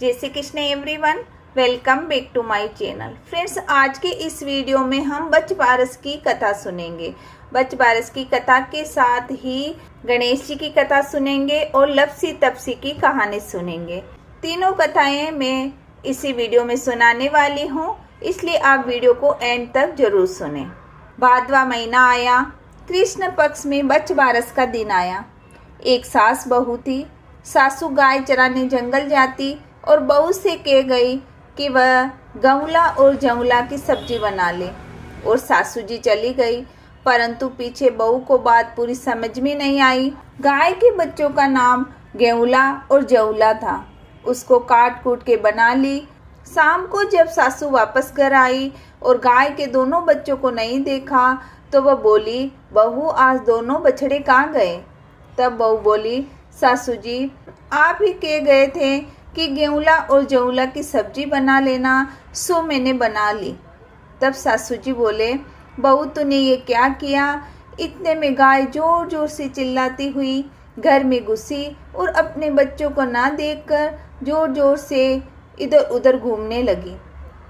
जय Shri Krishna everyone, welcome back to my channel. Friends, आज के इस वीडियो में हम बच बारस की कथा सुनेंगे। बच बारस की कथा के साथ ही गणेश जी की कथा सुनेंगे और लपसी तपसी की कहानी सुनेंगे। तीनों कथाएं मैं इसी वीडियो में सुनाने वाली हूँ, इसलिए आप वीडियो को एंड तक जरूर सुनें। भादवा महीना आया, कृष्ण पक्ष में बच बारस का दिन आया। एक सास बहू थी। सासू गाय चराने जंगल जाती और बहू से कह गई कि वह गौला और जौला की सब्जी बना ले, और सासू जी चली गई। परंतु पीछे बहू को बात पूरी समझ में नहीं आई। गाय के बच्चों का नाम गेउला और जौला था। उसको काट कूट के बना ली। शाम को जब सासू वापस घर आई और गाय के दोनों बच्चों को नहीं देखा तो वह बोली, बहू आज दोनों बछड़े कहाँ गए? तब बहू बोली, सासू जी आप ही कह गए थे कि गेउला और जौला की सब्जी बना लेना, सो मैंने बना ली। तब सासू जी बोले, बहू तूने ये क्या किया? इतने में गाय जोर जोर से चिल्लाती हुई घर में घुसी और अपने बच्चों को ना देखकर जोर जोर से इधर उधर घूमने लगी।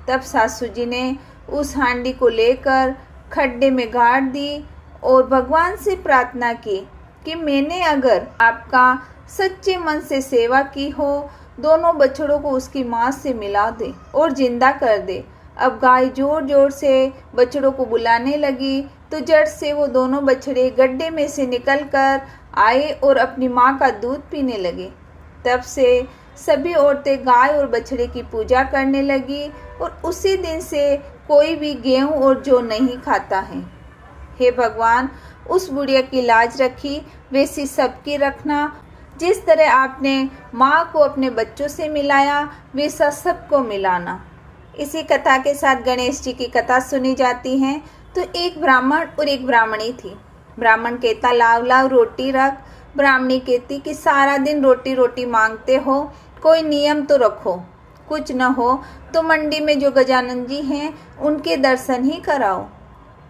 तब सासू जी ने उस हांडी को लेकर खड्डे में गाड़ दी और भगवान से प्रार्थना की कि मैंने अगर आपका सच्चे मन से सेवा की हो, दोनों बछड़ों को उसकी मां से मिला दे और जिंदा कर दे। अब गाय जोर जोर से बछड़ों को बुलाने लगी तो जड़ से वो दोनों बछड़े गड्ढे में से निकलकर आए और अपनी माँ का दूध पीने लगे। तब से सभी औरतें गाय और बछड़े की पूजा करने लगी और उसी दिन से कोई भी गेहूं और जौ नहीं खाता है। हे भगवान, उस बुढ़िया की लाज रखी वैसी सबकी रखना। जिस तरह आपने माँ को अपने बच्चों से मिलाया वैसा सबको मिलाना। इसी कथा के साथ गणेश जी की कथा सुनी जाती है। तो एक ब्राह्मण और एक ब्राह्मणी थी। ब्राह्मण कहता, लाव लाव रोटी रख। ब्राह्मणी कहती कि सारा दिन रोटी रोटी मांगते हो, कोई नियम तो रखो। कुछ न हो तो मंडी में जो गजानन जी हैं उनके दर्शन ही कराओ।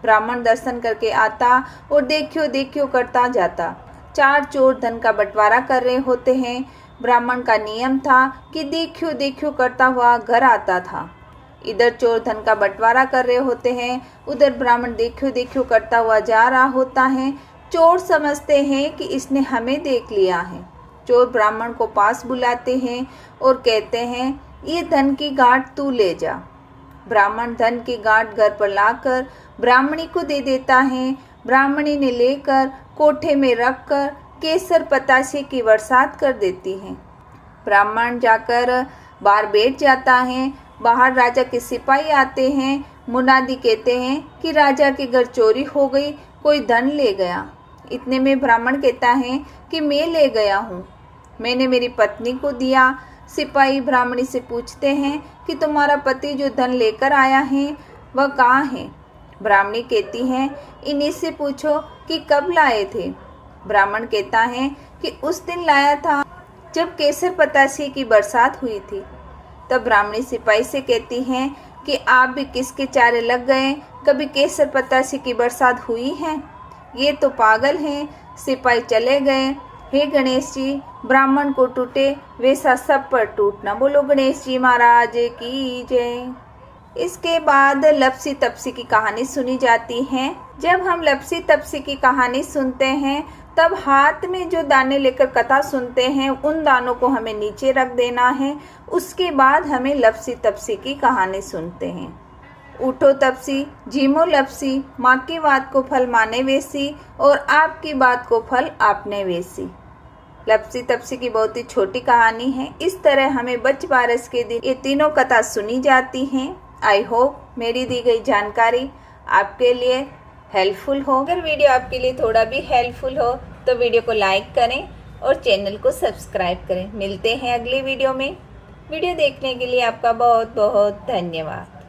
ब्राह्मण दर्शन करके आता और देखियो देखियो करता जाता। चार चोर धन का बंटवारा कर रहे होते हैं। ब्राह्मण का नियम था कि देखियो देखियो करता हुआ घर आता था। इधर चोर धन का बंटवारा कर रहे होते हैं, उधर ब्राह्मण देखियो देखियो करता हुआ जा रहा होता है। चोर समझते हैं कि इसने हमें देख लिया है। चोर ब्राह्मण को पास बुलाते हैं और कहते हैं, ये धन की गांठ तू ले जा। ब्राह्मण धन की गांठ घर पर लाकर ब्राह्मणी को दे देता है। ब्राह्मणी ने लेकर कोठे में रखकर केसर पतासे की बरसात कर देती है। ब्राह्मण जाकर बाहर बैठ जाता है। बाहर राजा के सिपाही आते हैं। मुनादी कहते हैं कि राजा के घर चोरी हो गई, कोई धन ले गया। इतने में ब्राह्मण कहता है कि मैं ले गया हूँ, मैंने मेरी पत्नी को दिया। सिपाही ब्राह्मणी से पूछते हैं कि तुम्हारा पति जो धन लेकर आया है वह कहाँ है? ब्राह्मणी कहती है, इन्हीं से पूछो कि कब लाए थे। ब्राह्मण कहता है कि उस दिन लाया था जब केसर पतासे की बरसात हुई थी। तब ब्राह्मणी सिपाही से कहती हैं कि आप भी किसके चारे लग गए, कभी केसर पतासे की बरसात हुई है? ये तो पागल हैं। सिपाही चले गए। हे गणेश जी, ब्राह्मण को टूटे वैसा सब पर टूटना। बोलो गणेश जी महाराज की जय। इसके बाद लपसी तपसी की कहानी सुनी जाती है। जब हम लपसी तपसी की कहानी सुनते हैं तब हाथ में जो दाने लेकर कथा सुनते हैं उन दानों को हमें नीचे रख देना है। उसके बाद हमें लपसी तपसी की कहानी सुनते हैं। उठो तपसी, झीमो लपसी, माँ की बात को फल माने वैसी और आपकी बात को फल आपने वैसी। लपसी तपसी की बहुत ही छोटी कहानी है। इस तरह हमें बच बारस के दिन ये तीनों कथा सुनी जाती हैं। आई होप मेरी दी गई जानकारी आपके लिए हेल्पफुल हो। अगर वीडियो आपके लिए थोड़ा भी हेल्पफुल हो तो वीडियो को लाइक करें और चैनल को सब्सक्राइब करें। मिलते हैं अगली वीडियो में। वीडियो देखने के लिए आपका बहुत बहुत धन्यवाद।